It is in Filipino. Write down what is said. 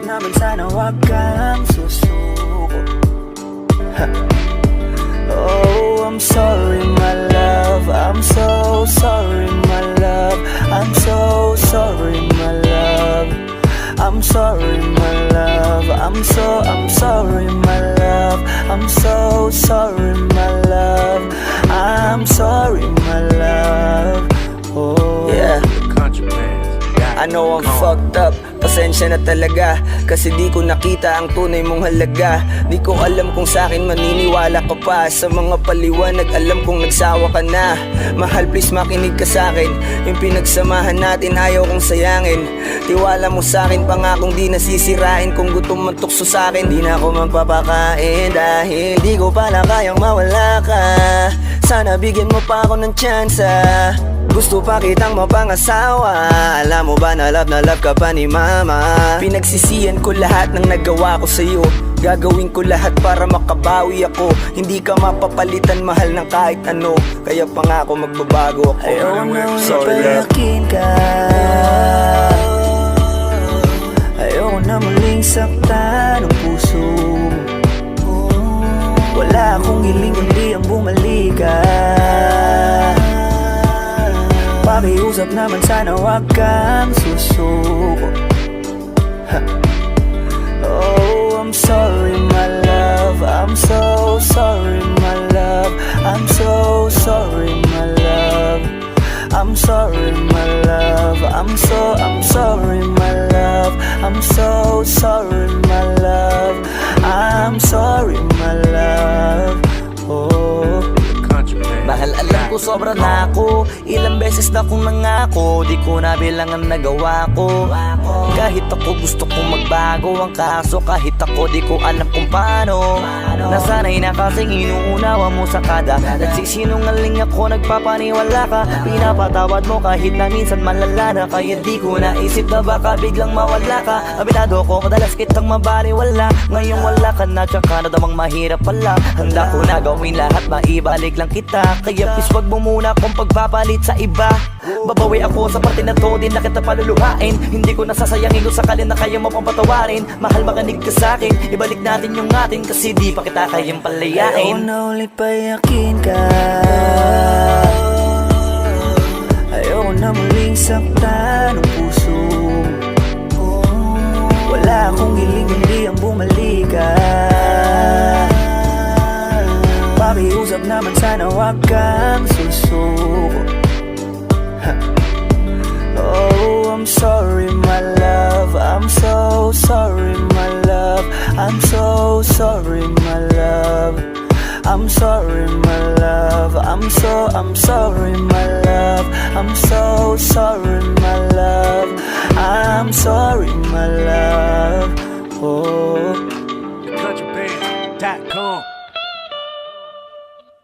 Pakiusap naman sana wag kang susuko. Oh, I'm sorry my love, I'm so sorry my love, I'm so sorry my love, I'm sorry my love, I'm sorry my love, I'm so sorry my love, I'm sorry my love. Oh yeah, I know I'm fucked up, pasensya na talaga, kasi di ko nakita ang tunay mong halaga. Di ko alam kung sa'kin maniniwala ka pa. Sa mga paliwanag alam kong nagsawa ka na. Mahal please makinig ka sa'kin, yung pinagsamahan natin ayaw kong sayangin. Tiwala mo sa'kin, pangakong di nasisirain. Kung gutom man tukso sa'kin, di na ako magpapakain. Dahil di ko pala kayang mawala ka. Sana bigyan mo pa ako ng tsansa. Gusto pa kitang mapangasawa. Alam mo ba na love ka pa ni mama. Pinagsisiyan ko lahat ng nagawa ko sa'yo. Gagawin ko lahat para makabawi ako. Hindi ka mapapalitan mahal ng kahit ano. Kaya pangako magbabago ako. Ayaw na ipayakin ka. Ayaw na muling saktan ang puso. Wala akong hiling kundi ang bumalik ka. Pakiusap naman sana wag kang susuko. Oh, I'm sorry my love, I'm so sorry my love, I'm so sorry my love, I'm sorry my love, I'm sorry my love, I'm so sorry my love, I'm sorry my love. Oh, mahal alam ko sobra na ako. Ilang beses na kong nangako, di ko na bilang ang nagawa ko. Kahit ako gusto kong magbago ang kaso, kahit ako di ko alam kung paano. Nasanay na kasing inuunawa mo sa kada. Nagsisinungaling ako, nagpapaniwala ka. Pinapatawad mo kahit na minsan malala na. Kaya di ko naisip na baka biglang mawala ka. Abinado ko madalas kitang mabaliwala. Ngayon wala ka na, tsaka na damang mahirap pala. Handa ko na gawin lahat, maibalik lang kita. Kaya please wag mo muna kung pagpapalit sa iba. Babawi ako sa parte na to, di na kita paluluhain. Hindi ko nasasayangin kung sakali na kaya mo pang patawarin. Mahal makinig ka sa'kin, ibalik natin yung atin. Kasi di pa kita kayang palayain. Ayaw na ulit payakin ka. Ayaw na muling saktan ang puso. Wala akong hiling kundi ang bumalik ka. Pakiusap naman sana wag kang susuko. Oh, I'm sorry my love, I'm so sorry my love, I'm so sorry my love, I'm sorry my love, I'm sorry my love, I'm so sorry my love, I'm sorry my love. Oh.